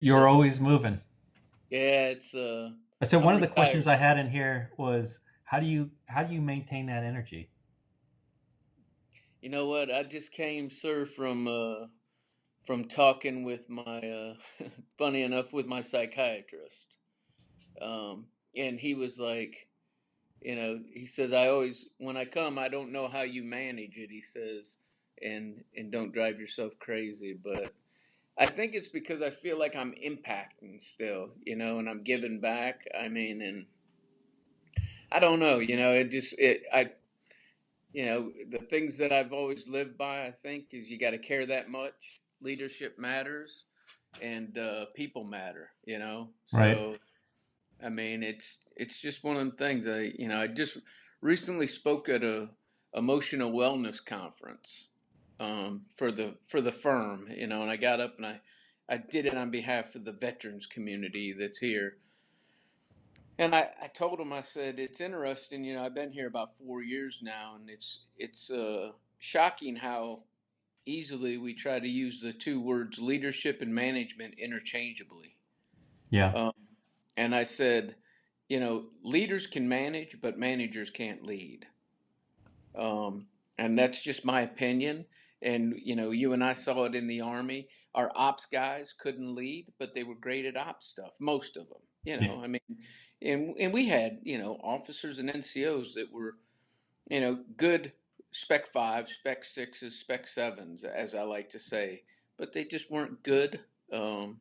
You're So always moving. yeah, So I'm one of the questions retired. I had in here was how do you maintain that energy? You know what? I just came, sir, from talking with my funny enough with my psychiatrist. And he was like, he says I always when I come, I don't know how you manage it. He says, and don't drive yourself crazy, but I think it's because I feel like I'm impacting still, and I'm giving back. I mean, and I don't know, the things that I've always lived by, I think, is you got to care that much. Leadership matters, and people matter. Right. So I mean, it's just one of them things. I just recently spoke at a emotional wellness conference for the firm. And I got up and I did it on behalf of the veterans community that's here. And I told him, I said, it's interesting, I've been here about 4 years now, and it's shocking how easily we try to use the two words leadership and management interchangeably. Yeah. Um, and I said, leaders can manage, but managers can't lead. And that's just my opinion. And, you and I saw it in the Army. Our ops guys couldn't lead, but they were great at ops stuff, most of them. Yeah. I mean, and we had, officers and NCOs that were, good spec fives, spec sixes, spec sevens, as I like to say, but they just weren't good. Um,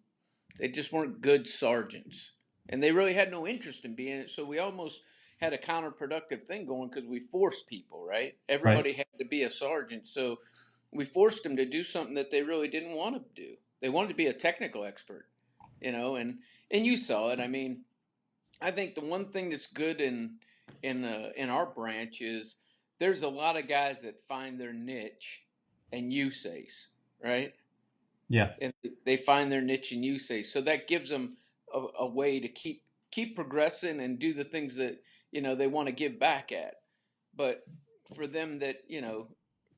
they just weren't good sergeants, and they really had no interest in being it. So we almost had a counterproductive thing going because we forced people, right? Right. Everybody had to be a sergeant, so we forced them to do something that they really didn't want to do. They wanted to be a technical expert, and you saw it. I mean, I think the one thing that's good in our branch is there's a lot of guys that find their niche and USACE, right? Yeah. And they find their niche in USACE, so that gives them a way to keep progressing and do the things that they want to give back at. But for them that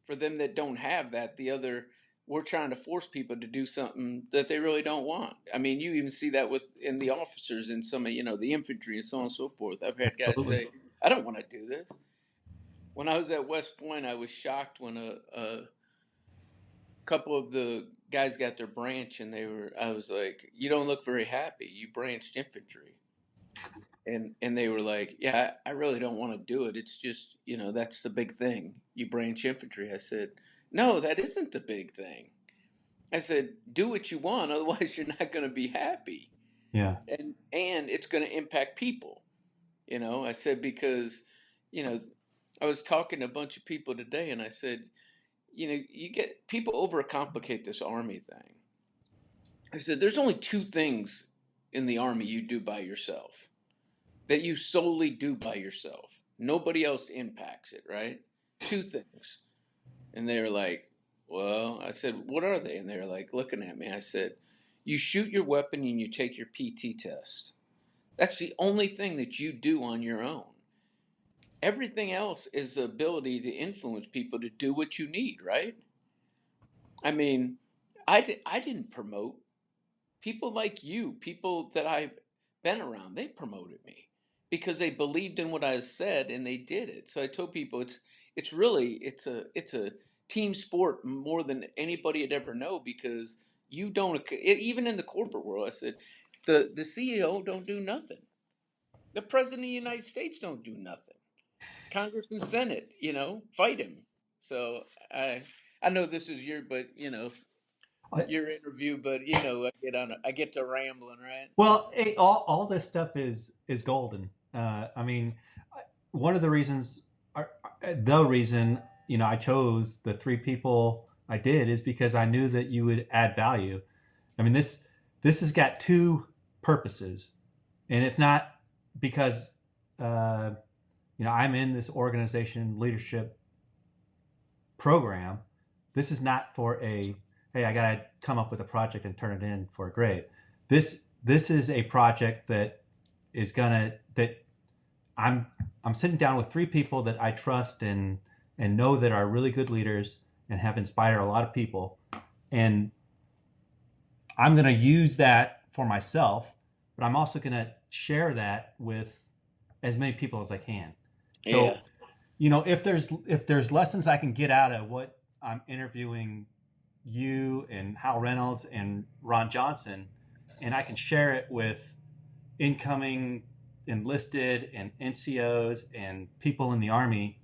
for them that don't have that, the other we're trying to force people to do something that they really don't want. I mean, you even see that with in the officers and some of the infantry and so on and so forth. I've had guys Absolutely. say, "I don't want to do this." When I was at West Point, I was shocked when a couple of the guys got their branch, and I was like, "You don't look very happy. You branched infantry." And they were like, "Yeah, I really don't want to do it. It's just, that's the big thing. You branch infantry." I said, "No, that isn't the big thing." I said, "Do what you want, otherwise you're not going to be happy. Yeah. And it's going to impact people." I said, because, you know, I was talking to a bunch of people today, and I said, you get people overcomplicate this army thing. I said, there's only two things in the army you do by yourself, that you solely do by yourself. Nobody else impacts it, right? Two things. And they were like, well, I said, what are they? And they were like looking at me. I said, you shoot your weapon and you take your PT test. That's the only thing that you do on your own. Everything else is the ability to influence people to do what you need, right? I mean, I didn't promote people like you, people that I've been around. They promoted me because they believed in what I said and they did it. So I told people it's really it's a team sport more than anybody would ever know, because you don't even in the corporate world. I said the CEO don't do nothing. The president of the United States don't do nothing. Congress and Senate, fight him. So I know this is I- your interview, but I get to rambling, right? Well, all this stuff is golden. I mean, one of the reasons, the reason I chose the three people I did is because I knew that you would add value. I mean, this has got two purposes, and it's not because uh, I'm in this organization leadership program. This is not for a hey, I gotta come up with a project and turn it in for a grade. This is a project that is gonna that I'm I'm sitting down with three people that I trust and know that are really good leaders and have inspired a lot of people, and I'm gonna use that for myself, but I'm also going to share that with as many people as I can. So, Yeah. if there's lessons I can get out of what I'm interviewing you and Hal Reynolds and Ron Johnson, and I can share it with incoming enlisted and NCOs and people in the Army,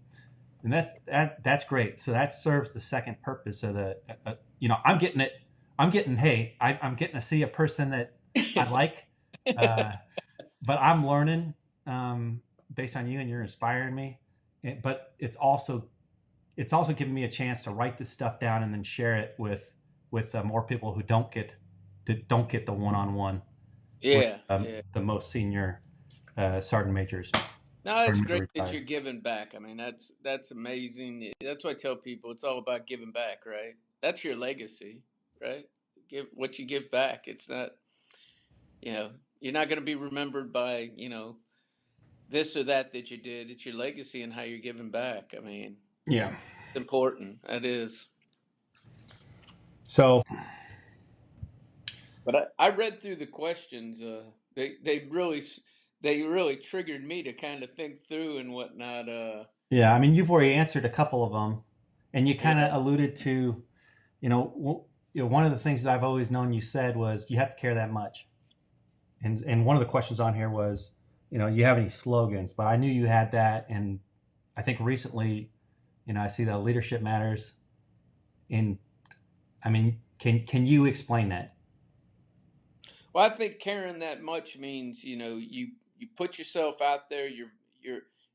and that's great. So that serves the second purpose of I'm getting it. I'm getting to see a person that I like, uh, but I'm learning based on you, and you're inspiring me. But it's also giving me a chance to write this stuff down and then share it with more people who don't get the one-on-one with Yeah. Yeah. the most senior sergeant majors, No, it's sergeant major great that retired. you're giving back. I mean, that's amazing. That's what I tell people. It's all about giving back, right? That's your legacy, right? Give what you give back. It's not, you're not going to be remembered by, this or that you did. It's your legacy and how you're giving back. I mean, Yeah. it's important. That is. So But I read through the questions. They really triggered me to kind of think through and whatnot. yeah, I mean, you've already answered a couple of them, and you kind of Yeah. alluded to, one of the things that I've always known you said was you have to care that much. And one of the questions on here was, you have any slogans? But I knew you had that, and I think recently, I see that leadership matters. And I mean, can you explain that? Well, I think caring that much means you put yourself out there. You're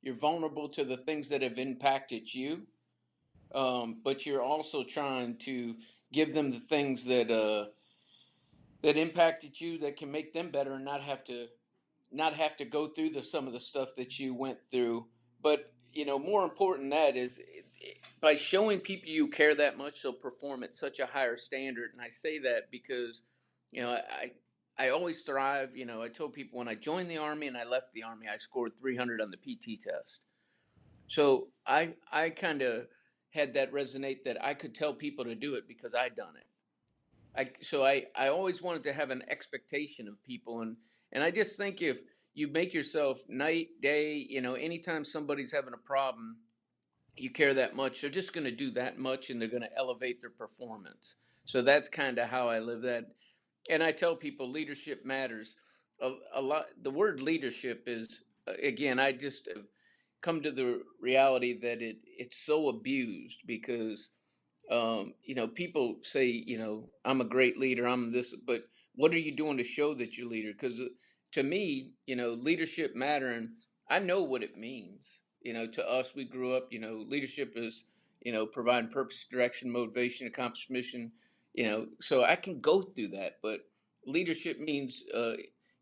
you're vulnerable to the things that have impacted you, but you're also trying to give them the things that impacted you that can make them better and not have to go through some of the stuff that you went through. But more important than that is by showing people you care that much, they'll perform at such a higher standard. And I say that because you know I always thrive. I told people when I joined the Army and I left the Army, I scored 300 on the PT test. So I kind of had that resonate that I could tell people to do it because I'd done it. I always wanted to have an expectation of people, and I just think if you make yourself night day, anytime somebody's having a problem, you care that much, they're just going to do that much, and they're going to elevate their performance. So that's kind of how I live that, and I tell people leadership matters a lot. The word leadership is again, I just have come to the reality that it's so abused because people say, I'm a great leader, I'm this, but what are you doing to show that you're a leader? Because to me, leadership matter, and I know what it means. To us, we grew up, leadership is, providing purpose, direction, motivation, accomplish mission, so I can go through that, but leadership means,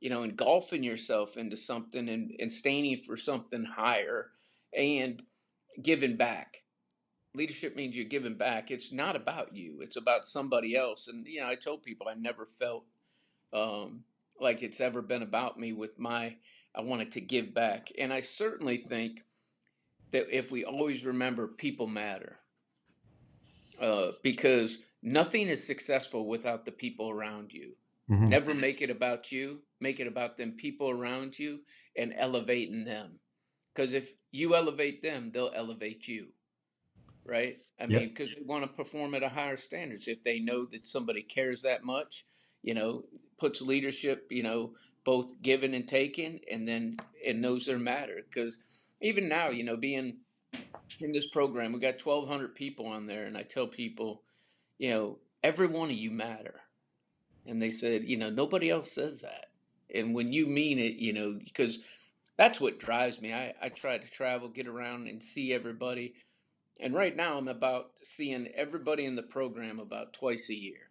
engulfing yourself into something and standing for something higher and giving back. Leadership means you're giving back. It's not about you. It's about somebody else. And I told people I never felt um, like it's ever been about me. I wanted to give back, and I certainly think that if we always remember, people matter, because nothing is successful without the people around you. Hmm. Never make it about you. Make it about them people around you and elevating them. Because if you elevate them, they'll elevate you, right? I mean, Yep. because they want to perform at a higher standards. If they know that somebody cares that much, you know, puts leadership, both given and taken, and then it knows their matter. Because even now, being in this program, we got 1,200 people on there, and I tell people, every one of you matter. And they said, nobody else says that. And when you mean it, because that's what drives me. I try to travel, get around, and see everybody, and right now, I'm about seeing everybody in the program about twice a year.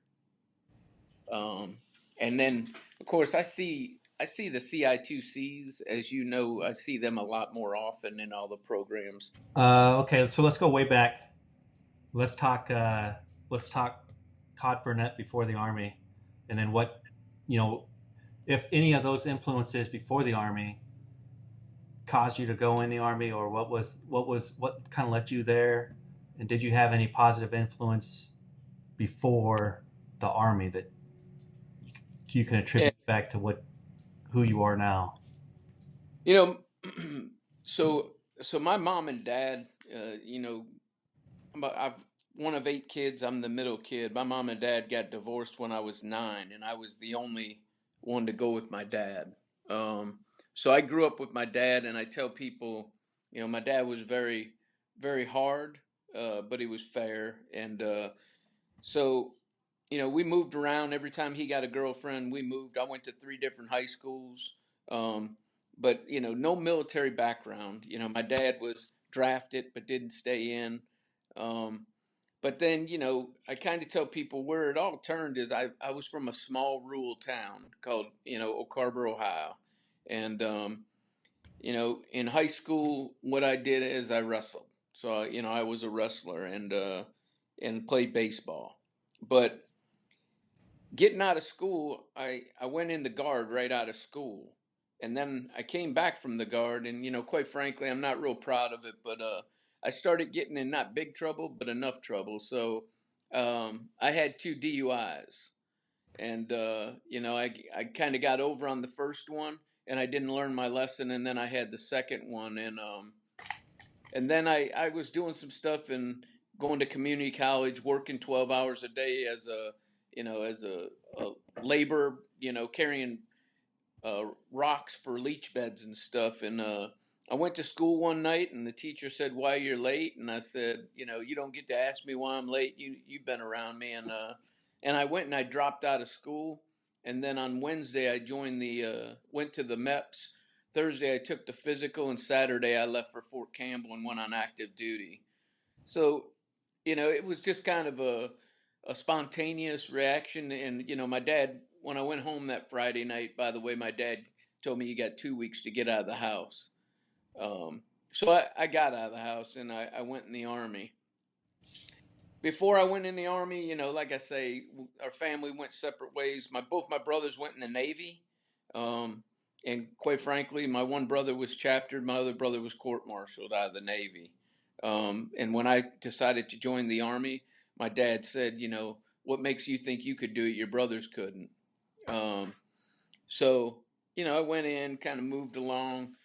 Um, and then, of course, I see the CI2Cs. As you know, I see them a lot more often in all the programs. Okay, so let's go way back. Let's talk. Let's talk Todd Burnett before the Army, and then what, you know, if any of those influences before the Army caused you to go in the Army, or what kind of led you there, and did you have any positive influence before the Army that you can And attribute back to what who you are now? you know, so my mom and dad, I'm one of 8 kids. I'm the middle kid. My mom and dad got divorced when I was 9, and I was the only one to go with my dad. Um, so I grew up with my dad, and I tell people, my dad was very, very hard, but he was fair. And so, we moved around every time he got a girlfriend. We moved. I went to 3 different high schools, um, but no military background. My dad was drafted but didn't stay in. Um, but then, I kind of tell people where it all turned is I was from a small rural town called, Oak Harbor, Ohio. And, in high school, what I did is I wrestled. So, I was a wrestler and played baseball. But getting out of school, I went in the guard right out of school. And then I came back from the guard, and quite frankly, I'm not real proud of it, but I started getting in not big trouble, but enough trouble. So I had 2 DUIs, and I kind of got over on the first one, and I didn't learn my lesson, and then I had the second one, and then I was doing some stuff and going to community college, working 12 hours a day as a labor, carrying rocks for leach beds and stuff. And I went to school one night, and the teacher said, "Why you're late?" And I said, "You don't get to ask me why I'm late. You've been around me." And I went and I dropped out of school. And then on Wednesday I joined went to the MEPS. Thursday I took the physical, and Saturday I left for Fort Campbell and went on active duty. So, it was just kind of a spontaneous reaction. And, my dad, when I went home that Friday night, by the way, my dad told me you got 2 weeks to get out of the house. So I got out of the house, and I went in the Army. Before I went in the Army, like I say, our family went separate ways. Both my brothers went in the Navy. Um, and quite frankly, my one brother was chaptered, my other brother was court-martialed out of the Navy. And when I decided to join the Army, my dad said, "What makes you think you could do it? Your brothers couldn't." Um, so, I went in, kind of moved along.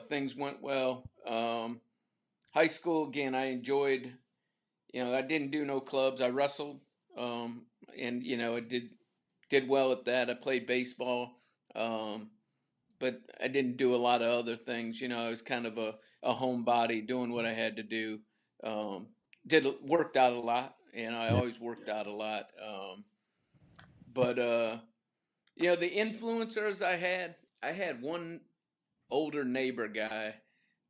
Things went well. High school, again, I enjoyed. I didn't do no clubs. I wrestled, and I did well at that. I played baseball, um, but I didn't do a lot of other things. I was kind of a homebody, doing what I had to do. Um, did Worked out a lot, and I Yeah. always worked out a lot. But the influencers I had one older neighbor guy,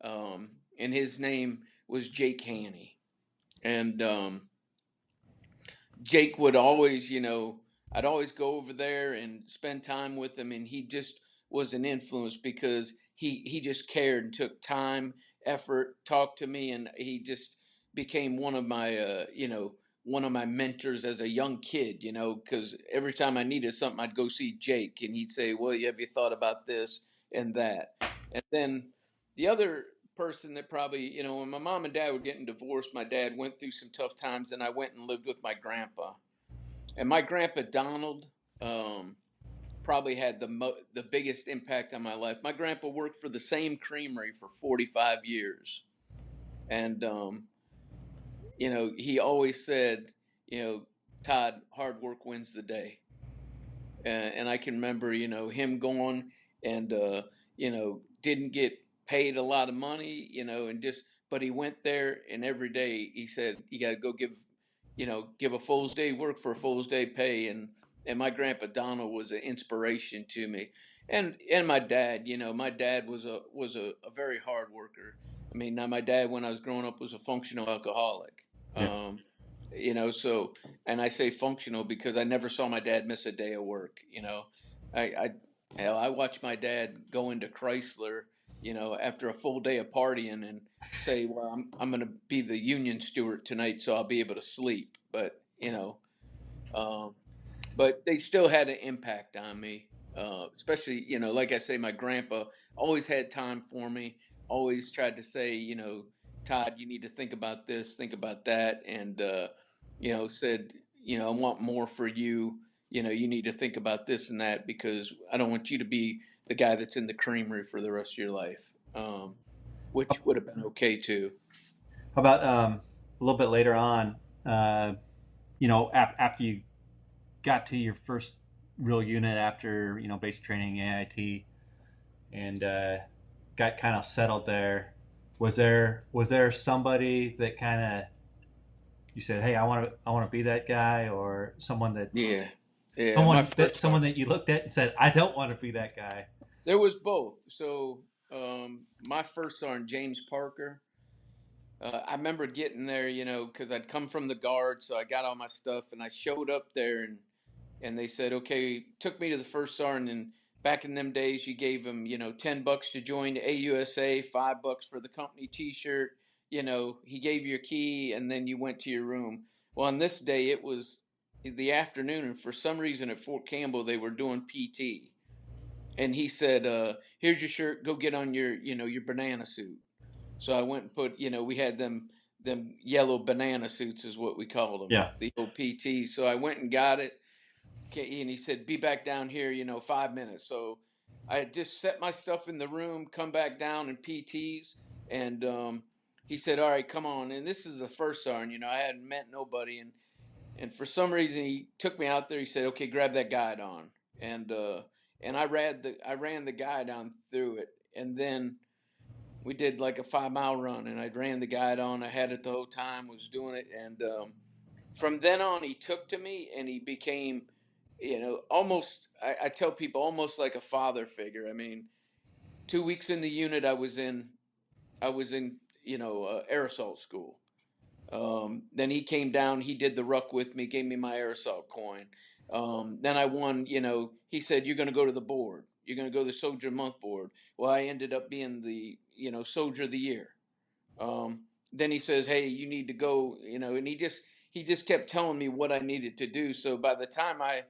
and his name was Jake Haney, and Jake would always, I'd always go over there and spend time with him, and he just was an influence because he just cared and took time, effort, talked to me, and he just became one of my mentors as a young kid, because every time I needed something, I'd go see Jake, and he'd say, "Well, have you thought about this and that?" And then the other person that probably, when my mom and dad were getting divorced, my dad went through some tough times, and I went and lived with my grandpa. And my grandpa Donald, um, probably had the biggest impact on my life. My grandpa worked for the same creamery for 45 years, and he always said, you know, "Todd, hard work wins the day." And I can remember, him going and didn't get paid a lot of money, and just but he went there, and every day he said, "You got to go give a fool's day work for a fool's day pay." And my grandpa Donald was an inspiration to me, and my dad. My dad was a very hard worker. I mean, now my dad, when I was growing up, was a functional alcoholic. Yeah. Um, so, and I say functional because I never saw my dad miss a day of work. I hell, I watched my dad go into Chrysler, after a full day of partying, and say, "Well, I'm going to be the union steward tonight, so I'll be able to sleep." Um, but they still had an impact on me. Especially, like I say, my grandpa always had time for me. Always tried to say, "Todd, you need to think about this, think about that," and said, "I want more for you." you need to think about this and that because I don't want you to be the guy that's in the creamery for the rest of your life, which would have been okay too. How about a little bit later on, uh, after you got to your first real unit after, basic training, AIT, and got kind of settled there, was there somebody that kind of you said, "Hey, I want to be that guy," or someone that Yeah, yeah. My someone that first someone sergeant. that you looked at and said, "I don't want to be that guy." There was both. So my first sergeant, James Parker. I remember getting there, because I'd come from the guard, so I got all my stuff, and I showed up there, and they said, okay, took me to the first sergeant, and back in them days, you gave them, $10 to join the AUSA, $5 for the company T-shirt. He gave you your key, and then you went to your room. Well, on this day, it was the afternoon, and for some reason at Fort Campbell, they were doing PT, and he said, "Here's your shirt. Go get on your banana suit." So I went and put, we had them yellow banana suits is what we called them, Yeah. the OPT. So I went and got it, and he said, "Be back down here, 5 minutes." So I just set my stuff in the room, come back down in PTs, and he said, "All right, come on." And this is the first sergeant, I hadn't met nobody, and for some reason he took me out there. He said, "Okay, grab that guide on," and uh, and I ran the guide on through it, and then we did like a 5 mile run, and I ran the guide on. I had it the whole time, was doing it, and from then on, he took to me, and he became, almost. I tell people almost like a father figure. I mean, 2 weeks in the unit, I was in air assault school. Then he came down, he did the ruck with me, gave me my air assault coin. Then I won, he said, "You're going to go to the board. You're going to go to the Soldier Month board." Well, I ended up being the, Soldier of the Year. Um, then he says, "Hey, you need to go," and he just kept telling me what I needed to do. So by the time I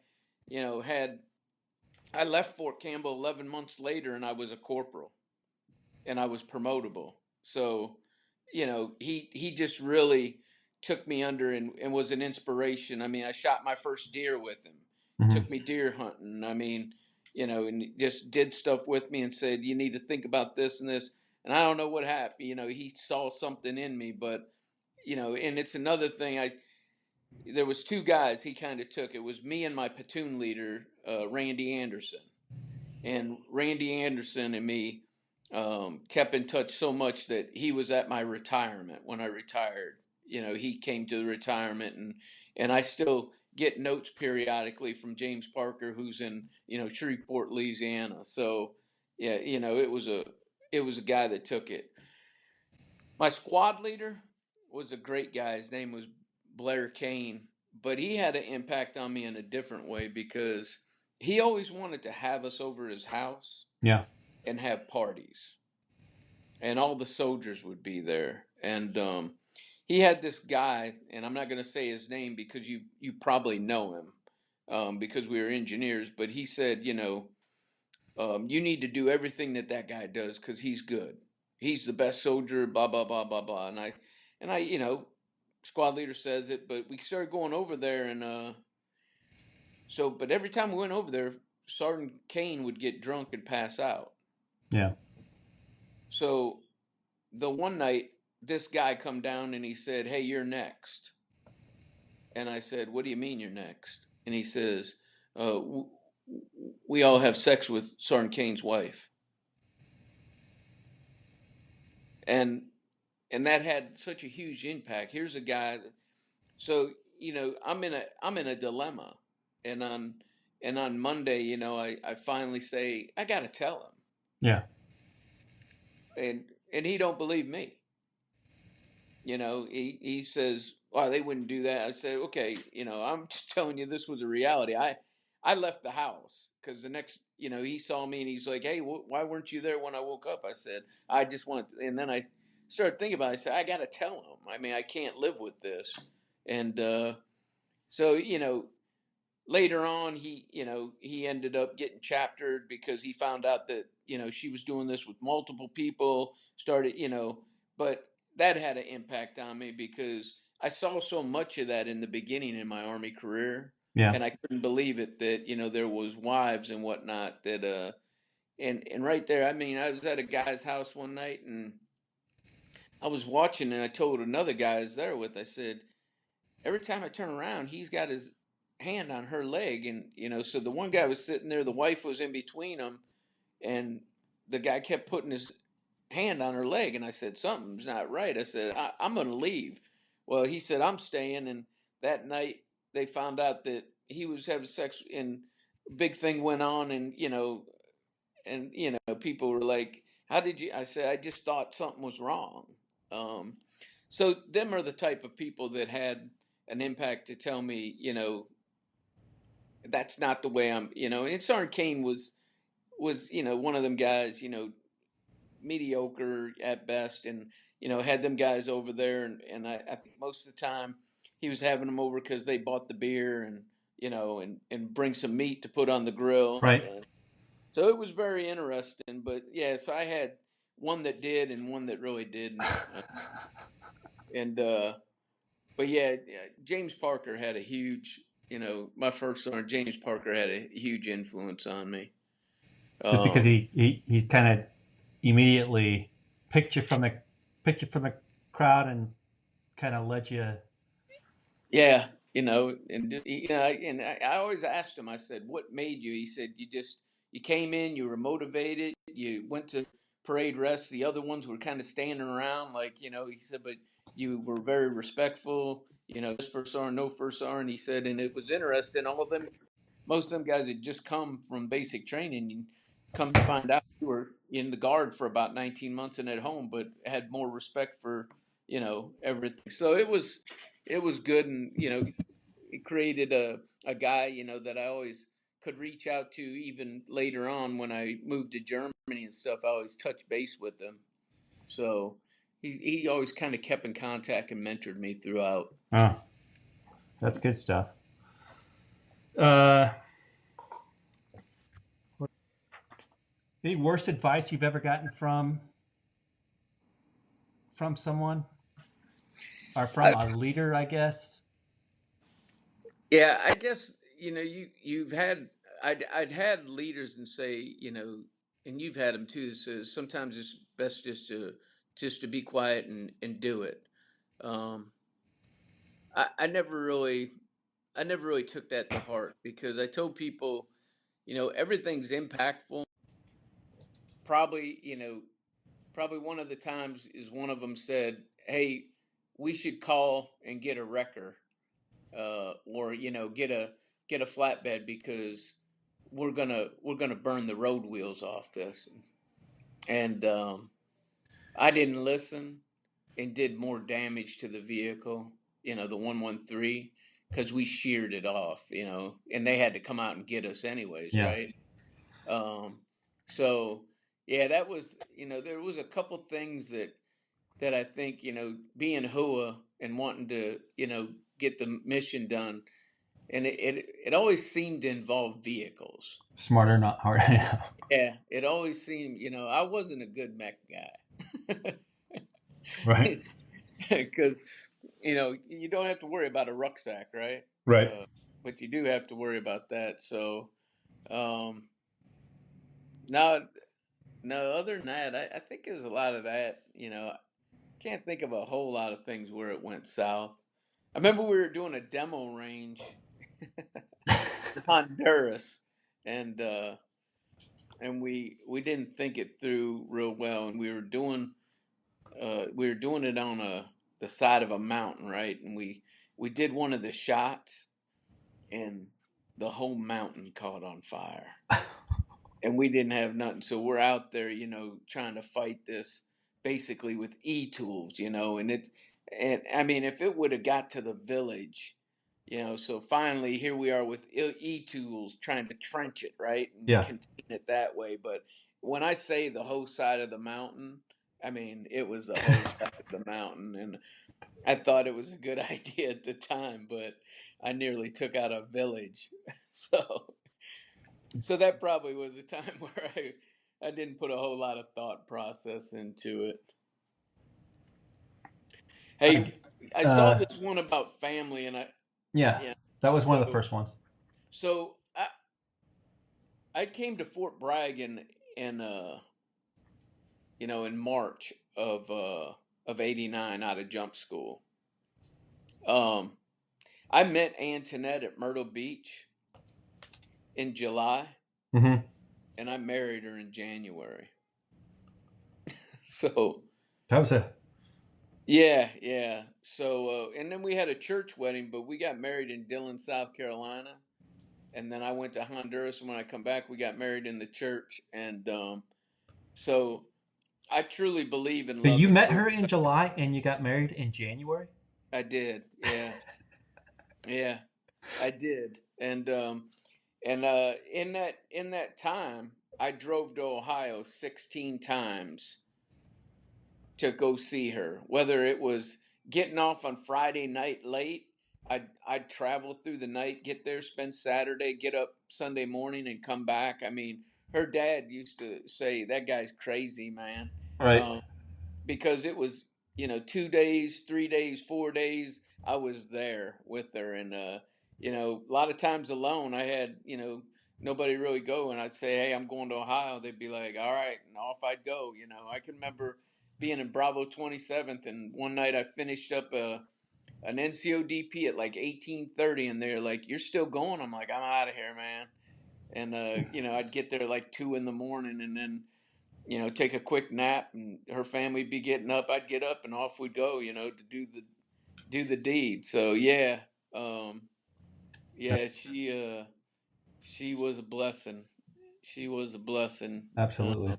left Fort Campbell 11 months later, and I was a corporal, and I was promotable. So, he just really took me under, and was an inspiration. I mean, I shot my first deer with him. Hmm. Took me deer hunting. I mean, and just did stuff with me and said, "You need to think about this and this." And I don't know what happened. He saw something in me, but and it's another thing. There was two guys he kind of took. It was me and my platoon leader, Randy Anderson, and Randy Anderson and me kept in touch so much that he was at my retirement when I retired. He came to the retirement, and I still get notes periodically from James Parker, who's in Shreveport, Louisiana. So yeah, it was a guy that took it. My squad leader was a great guy. His name was Blair Kane, but he had an impact on me in a different way because he always wanted to have us over at his house Yeah. and have parties, and all the soldiers would be there. And he had this guy, and I'm not going to say his name because you probably know him, because we were engineers. But he said, you need to do everything that guy does because he's good. He's the best soldier. Blah blah blah blah blah. And I, squad leader says it, but we started going over there, and but every time we went over there, Sergeant Kane would get drunk and pass out. Yeah. So the one night, this guy come down and he said, "Hey, you're next." And I said, "What do you mean you're next?" And he says, "We all have sex with Sergeant Kane's wife." And that had such a huge impact. Here's a guy so I'm in a dilemma, and on Monday, I finally say I got to tell Yeah. him, and he don't believe me. He says, "Well, they wouldn't do that." I said, "Okay, I'm just telling you this was a reality. I left the house because the next, he saw me, and he's like, 'Hey, why weren't you there when I woke up?' I said, 'I just want,' and then I started thinking about it. I said, 'I got to tell him. I mean, I can't live with this.'" And so, later on, he ended up getting chaptered because he found out that she was doing this with multiple people. Started, but that had an impact on me because I saw so much of that in the beginning in my Army career. Yeah. and I couldn't believe it that there was wives and whatnot that and right there, I mean, I was at a guy's house one night and I was watching and I told another guy I was there with, I said, every time I turn around, he's got his hand on her leg, and so the one guy was sitting there, the wife was in between them, and the guy kept putting his hand on her leg, and I said, something's not right. I said, I'm going to leave. Well, he said, I'm staying, and that night they found out that he was having sex, and big thing went on, and people were like, how did you? I said, I just thought something was wrong. um, so them are the type of people that had an impact to tell me, that's not the way and Sergeant Kane was one of them guys, mediocre at best, and had them guys over there, and I think most of the time he was having them over because they bought the beer, and and bring some meat to put on the grill, Right. and so it was very interesting. But yeah, so I had one that did and one that really didn't, and but yeah, James Parker had a huge, my first sergeant James Parker had a huge influence on me. Just because Um, he kind of immediately picked you from the crowd and kind of led you. Yeah, and I always asked him. I said, "What made you?" He said, you came in, you were motivated, you went to parade rest. The other ones were kind of standing around, like He said, but you were very respectful. This first sergeant, no first sergeant. He said, and it was interesting. All of them, most of them guys had just come from basic training. And come to find out, you were in the guard for about 19 months and at home, but had more respect for everything. So it was good, and it created a guy that I always could reach out to even later on when I moved to Germany and stuff. I always touch base with him. So he always kind of kept in contact and mentored me throughout. Oh, that's good stuff. Uh, any worst advice you've ever gotten from someone or from I, a leader, I guess? yeah, I guess you've had I'd had leaders and say and you've had them too. So sometimes it's best just to be quiet and do it. Um, I never really took that to heart because I told people, everything's impactful. Probably, probably one of the times is one of them said, "Hey, we should call and get a wrecker, or get a flatbed because we're gonna burn the road wheels off this." And I didn't listen and did more damage to the vehicle, the 113, because we sheared it off, and they had to come out and get us anyways, Yeah. right? Um, so yeah, that was, there was a couple things that I think, being HUA and wanting to, get the mission done, and it always seemed to involve vehicles. Smarter, not harder. Yeah, it always seemed, I wasn't a good mech guy. Right. Because you don't have to worry about a rucksack, right? Right. Uh, but you do have to worry about that. So um, now, no, other than that, I think there's a lot of that. I can't think of a whole lot of things where it went south. I remember we were doing a demo range in Honduras, and we didn't think it through real well, and we were doing it on the side of a mountain, right? And we did one of the shots, and the whole mountain caught on fire, and we didn't have nothing. So we're out there, trying to fight this basically with e-tools, and I mean, if it would have got to the village, so finally here we are with e-tools trying to trench it, right, and Yeah. contain it that way. But when I say the whole side of the mountain, I mean it was the whole side of the mountain, and I thought it was a good idea at the time, but I nearly took out a village. So so that probably was a time where I didn't put a whole lot of thought process into it. I, Hey, I saw uh, this one about family, and yeah. That was one of the So first ones. so I came to Fort Bragg in in March of '89 out of jump school. Um, I met Antoinette at Myrtle Beach in July, Hmm. and I married her in January. So That was a yeah, yeah. So and then we had a church wedding, but we got married in Dillon, South Carolina, and then I went to Honduras. And when I come back, we got married in the church, and so I truly believe in So love you at met first her in sight. July and you got married in January? I did, yeah, yeah, I did, and in that time, I drove to Ohio 16 times to go see her. Whether it was getting off on Friday night late, I'd travel through the night, get there, spend Saturday, get up Sunday morning, and come back. I mean, her dad used to say that guy's crazy, man, Right. um, because it was 2 days, 3 days, 4 days. I was there with her, and a lot of times alone, I had nobody really go, and I'd say, "Hey, I'm going to Ohio." They'd be like, "All right," and off I'd go. I can remember being in Bravo 27th, and one night I finished up an NCODP at like 18:30, and they're like, "You're still going?" I'm like, "I'm out of here, man." And I'd get there like 2 in the morning, and then take a quick nap, and her family be getting up. I'd get up, and off we'd go, to do the deed. So yeah, um, yeah, she was a blessing. She was a blessing. Absolutely.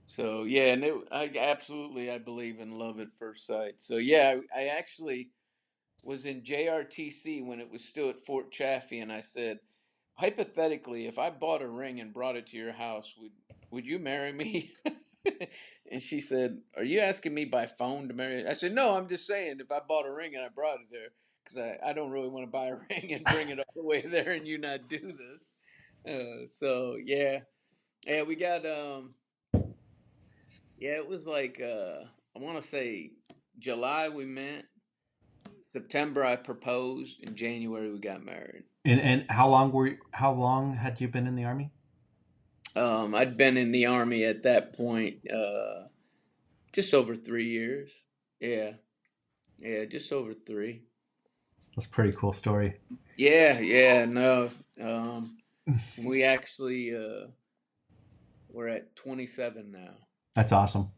So yeah, and I believe in love at first sight. So yeah, I actually was in JRTC when it was still at Fort Chaffee, and I said, hypothetically, if I bought a ring and brought it to your house, would you marry me? And she said, "Are you asking me by phone to marry?" I said, "No, I'm just saying if I bought a ring and I brought it there, because I don't really want to buy a ring and bring it all the way there and you not do this." So yeah, yeah, we got yeah, it was like I want to say July we met, September I proposed, in January we got married. And how long had you been in the army? I'd been in the army at that point just over 3 years. Yeah, yeah, just over three. That's a pretty cool story. Yeah, yeah, no. We actually we're at 27 now. That's awesome.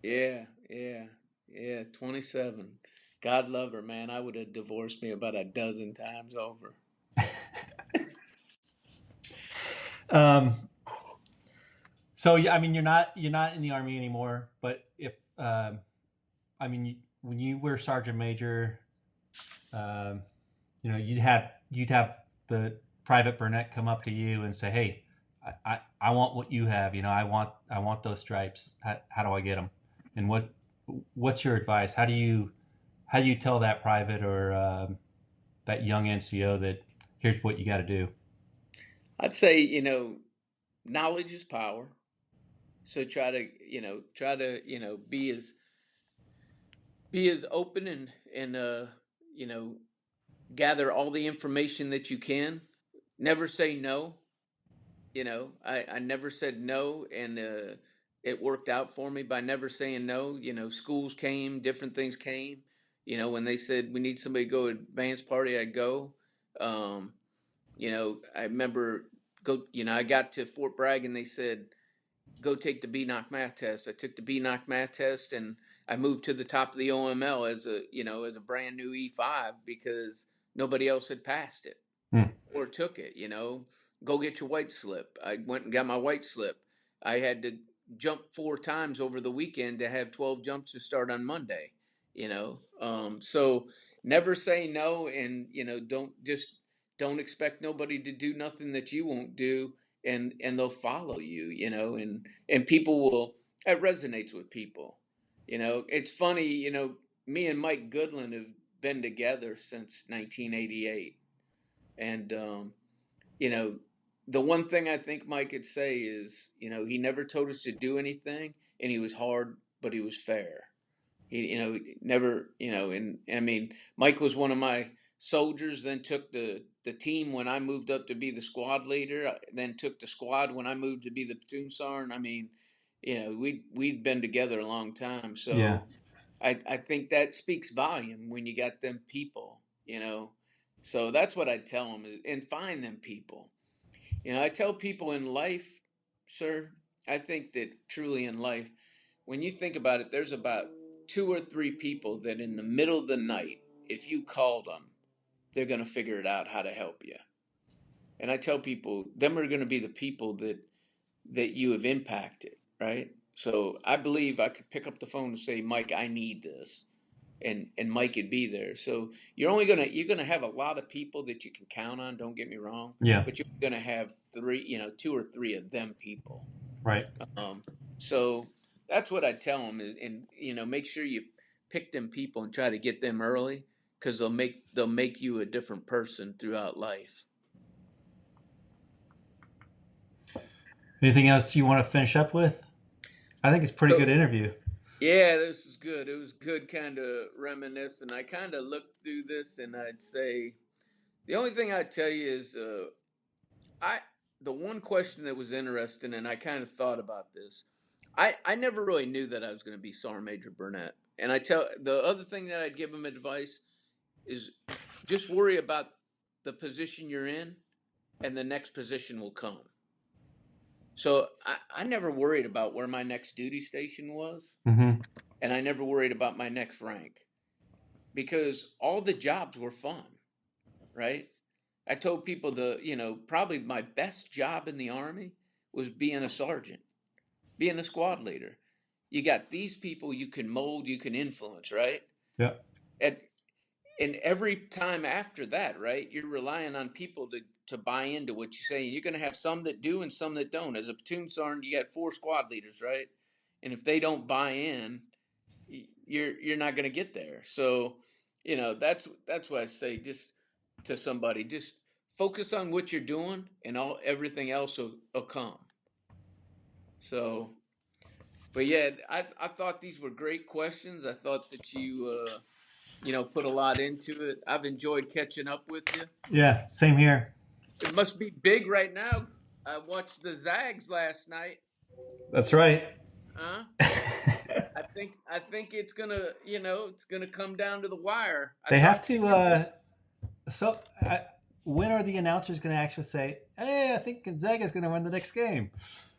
Yeah, yeah, yeah, 27. God love her, man. I would have divorced me about a dozen times over. Um, so yeah, I mean, you're not in the army anymore. But if I mean, when you were sergeant major, um, you'd have the Private Burnett come up to you and say, "Hey, I want what you have. I want those stripes. How do I get them?" And what's your advice? How do you tell that private or that young NCO that here's what you got to do? I'd say, knowledge is power. So try to, be as open and you know, gather all the information that you can. Never say no. I never said no, and it worked out for me by never saying no. Schools came, different things came. When they said we need somebody to go to advance party, I'd go. Um, I remember I got to Fort Bragg and they said, go take the BNOC math test. I took the BNOC math test and I moved to the top of the OML as a brand new E5 because nobody else had passed it Hmm. or took it. Go get your white slip. I went and got my white slip. I had to jump 4 times over the weekend to have 12 jumps to start on Monday. So never say no, and don't expect nobody to do nothing that you won't do, and they'll follow you. And people will. It resonates with people. It's funny. Me and Mike Goodland have been together since 1988, and you know, the one thing I think Mike could say is, he never told us to do anything, and he was hard, but he was fair. He never, and I mean, Mike was one of my soldiers, then took the team when I moved up to be the squad leader, then took the squad when I moved to be the platoon sergeant. I mean, we'd been together a long time, Yeah. so I think that speaks volume when you got them people, you know. So that's what I tell them, and find them people. I tell people in life, sir, I think that truly in life, when you think about it, there's about two or three people that in the middle of the night, if you called them, they're going to figure it out how to help you. And I tell people, them are going to be the people that you have impacted, right? So I believe I could pick up the phone and say, Mike, I need this. And Mike would be there. So you're gonna have a lot of people that you can count on. Don't get me wrong, Yeah. but you're gonna have two or three of them people. Right. Um, so that's what I tell them, and make sure you pick them people and try to get them early because they'll make you a different person throughout life. Anything else you want to finish up with? I think it's a pretty So good interview. yeah, this is good. It was good, kind of reminiscing. I kind of looked through this, and I'd say the only thing I'd tell you is I the one question that was interesting, and I kind of thought about this. I never really knew that I was going to be Sergeant Major Burnett, and the other thing that I'd give him advice is just worry about the position you're in, and the next position will come. So I never worried about where my next duty station was, Hmm. and I never worried about my next rank because all the jobs were fun, right? I told people probably my best job in the Army was being a sergeant, being a squad leader. You got these people you can mold, you can influence, right? Yeah. And, and every time after that, right, you're relying on people to buy into what you say. And you're going to have some that do and some that don't. As a platoon sergeant, you got four squad leaders, right? And if they don't buy in, you're not going to get there. So, that's what I say just to somebody, just focus on what you're doing and everything else will come. So, but yeah, I thought these were great questions. I thought that you put a lot into it. I've enjoyed catching up with you. Yeah. Same here. It must be big right now. I watched the Zags last night. That's right. Huh? I think it's gonna come down to the wire. I They have thought to. Kansas. So, when are the announcers going to actually say, "Hey, I think Gonzaga's going to win the next game"?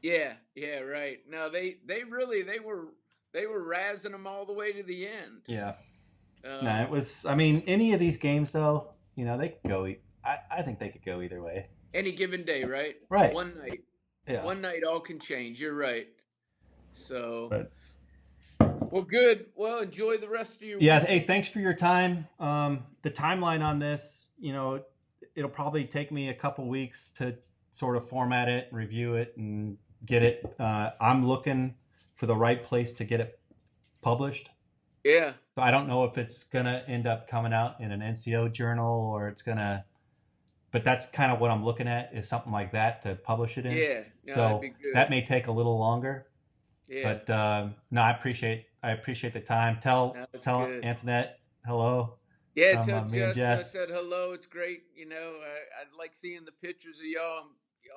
Yeah, yeah, right. No, they were razzing them all the way to the end. Yeah. No, it Um, was. I mean, any of these games, though, they could go. I think they could go either way. any given day, right? Right. One night, Yeah. one night, all can change. You're right. So, But well, good. Well, enjoy the rest of your yeah. Hey, weekend. thanks for your time. The timeline on this, it'll probably take me a couple weeks to sort of format it, review it, and get it. I'm looking for the right place to get it published. Yeah, So I don't know if it's gonna end up coming out in an NCO journal or it's gonna, but that's kind of what I'm looking at is something like that to publish it in. yeah. No, that'd So be good. that may take a little longer, Yeah, but no, I appreciate the time. Tell no, it's tell good. Antoinette hello Yeah, from tell me and Jess I Jess. said hello. It's great. I like seeing the pictures of y'all.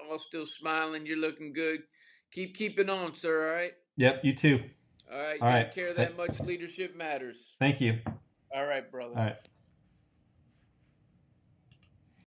Y'all still smiling. You're looking good. Keep keeping on, sir. All right. Yep, you too. All right. All right. Take care. That much leadership matters. Thank you. All right, brother. All right.